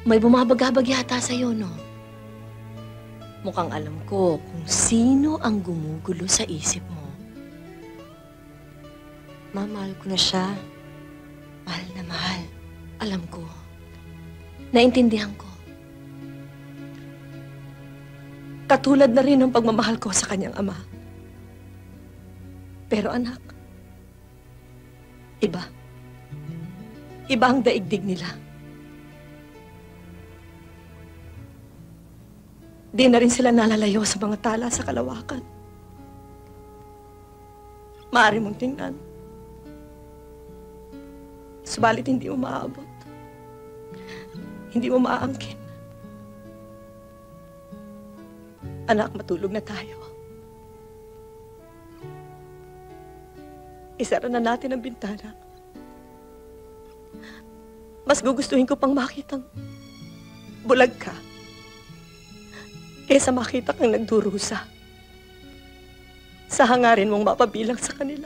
May bumabagabag yata sa'yo, no? Mukhang alam ko kung sino ang gumugulo sa isip mo. Ma, mahal ko na siya. Mahal na mahal. Alam ko. Naintindihan ko. Katulad na rin ng pagmamahal ko sa kanyang ama. Pero anak, iba. Iba ang daigdig nila. Di na rin sila nalalayo sa mga tala sa kalawakan. Maaari mong tingnan. Subalit hindi mo maaabot. Hindi mo maaangkin. Anak, matulog na tayo. Isara na natin ang bintana. Mas gugustuhin ko pang makitang bulag ka kaysa makita kang nagdurusa sa hangarin mong mapabilang sa kanila.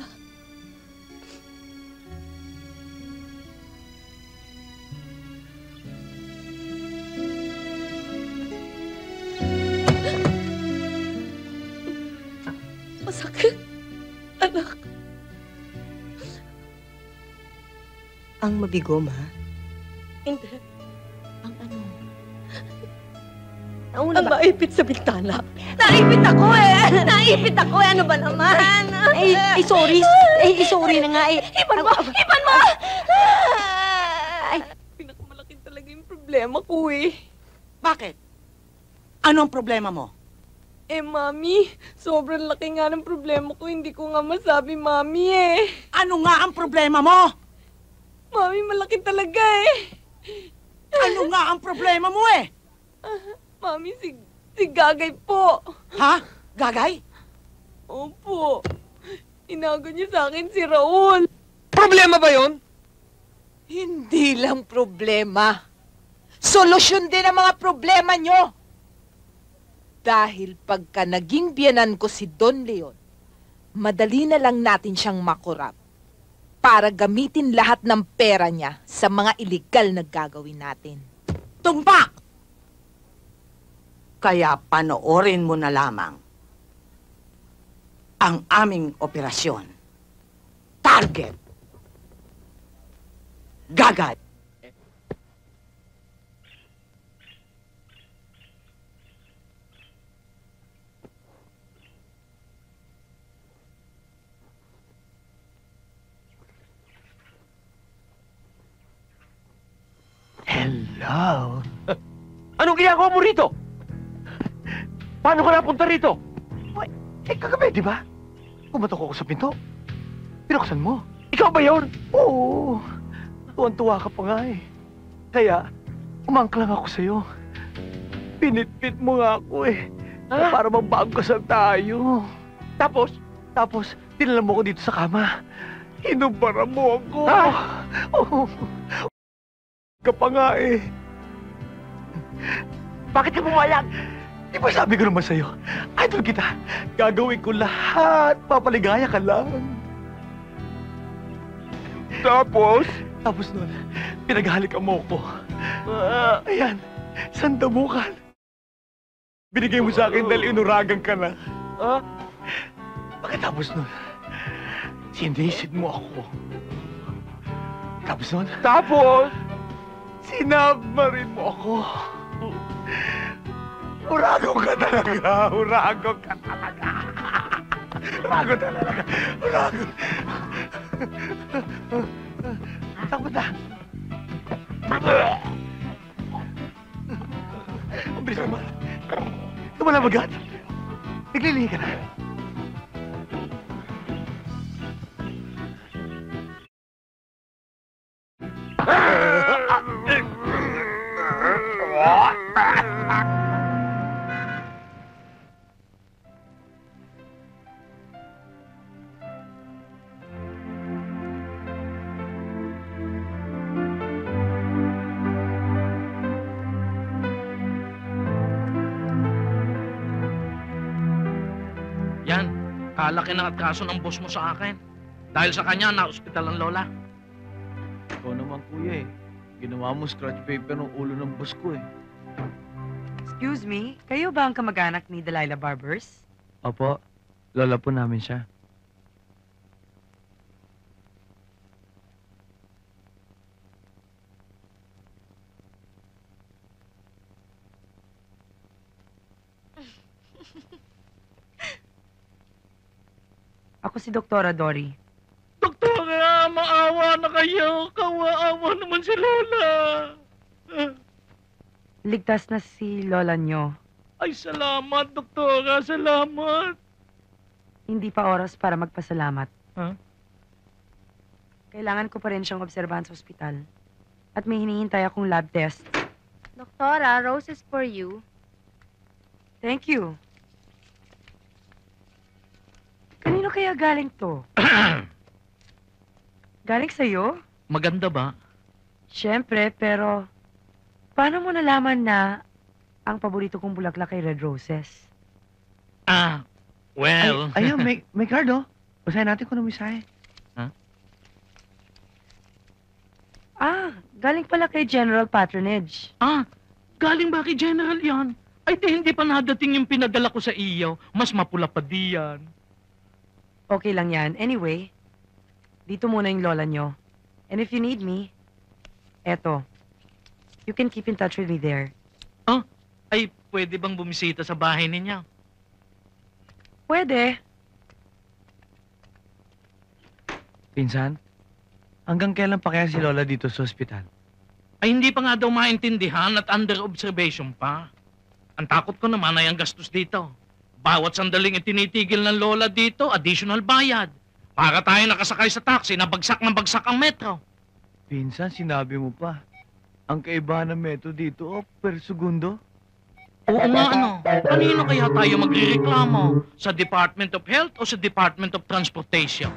Masakit, anak. Ang mabigo, Ma? Hindi. Ang ano? Ang maipit sa bintana. Naipit ako eh! Naipit ako eh! Ano ba naman? Sorry. Sorry na nga eh. Ipan mo! Ipan mo! Ay, Pinakamalaki talaga yung problema ko eh. Bakit? Ano ang problema mo? Mami, sobrang laki nga ng problema ko. Hindi ko nga masabi, Mami eh. Ano nga ang problema mo? Mami, malaki talaga eh. Ano nga ang problema mo eh? Mami, si Gagay po. Ha? Gagay? Opo. Inago niya sa akin si Raul. Problema ba yon? Hindi lang problema. Solusyon din ang mga problema nyo. Dahil pagka naging biyanan ko si Don Leon, madali na lang natin siyang makurap para gamitin lahat ng pera niya sa mga iligal na gagawin natin. Tumpak! Kaya panoorin mo na lamang ang aming operasyon. Target. Gagay. Hello? Anong ginagawa mo rito? Paano ka napunta rito? Kagabi, di ba? Pumatok ako sa pinto. Pinuksan mo. Ikaw ba yun? Oo. Tuwan-tuwa ka pa nga eh. Kaya, umangklang ako sa'yo. Pinitpit mo nga ako eh. Para mabago kasal tayo. Tapos? Tapos, dinala mo ko dito sa kama. Hinubara mo ako. Oo. Ka pa nga eh. Bakit ka pumayag? Di ba sabi ko naman sa'yo, idol kita, gagawin ko lahat, papaligaya ka lang. Tapos? Tapos nun, pinaghalikan mo ko. Ayan, sandamukan. Binigay mo sa akin dahil inuragan ka na. Pagkatapos nun, sinisid mo ako. Tapos nun? Tapos? Sinabmarin mo ako. Urago ka talaga. Urago ka talaga. Urago talaga. Urago. Takot na. Ang bilis naman. Tumalabagat. Naglilihi ka na. Yan, kalaki na at kaso ng boss mo sa akin. Dahil sa kanya, na-hospital ang lola. Ikaw naman, kuya eh. Ginawa mo scratch paper ng ulo ng boss ko eh. Excuse me, kayo ba ang kamag-anak ni Delilah Barbers? Opo, lola po namin siya. Ako si Doktora Dory. Doktora, maawa na kayo. Kawaawa naman si Lola. Ligtas na si lola nyo. Ay, salamat, Doktora. Salamat. Hindi pa oras para magpasalamat. Huh? Kailangan ko pa rin siyang obserbahan sa ospital. At may hinihintay akong lab test. Doktora, roses for you. Thank you. Kanino kaya galing to? Galing sa'yo? Maganda ba? Siyempre, pero paano mo nalaman na ang paborito kong bulaklak ay red roses? Ah, well... Ay, ayun, may card oh. Basahin natin kung ano may sahe. Ah, galing pala kay General Patronage. Ah, galing ba kay General yan? Ay, hindi pa nadating yung pinadala ko sa iyo. Mas mapula pa diyan. Okay lang yan. Anyway, dito muna yung lola nyo. And if you need me, eto, you can keep in touch with me there. Ay, pwede bang bumisita sa bahay ninyo? Pwede. Pinsan, hanggang kailan pa kaya si lola dito sa ospital? Ay, hindi pa nga daw maintindihan at under observation pa. Ang takot ko naman ay ang gastos dito. Bawat sandaling itinitigil ng lola dito, additional bayad. Para tayo nakasakay sa taxi na bagsak ng bagsak ang metro. Pinsan, sinabi mo pa. Ang kaibahan ng metro dito, per segundo. Oo nga, ano? Kanino kaya tayo magrereklamo? Sa Department of Health o sa Department of Transportation?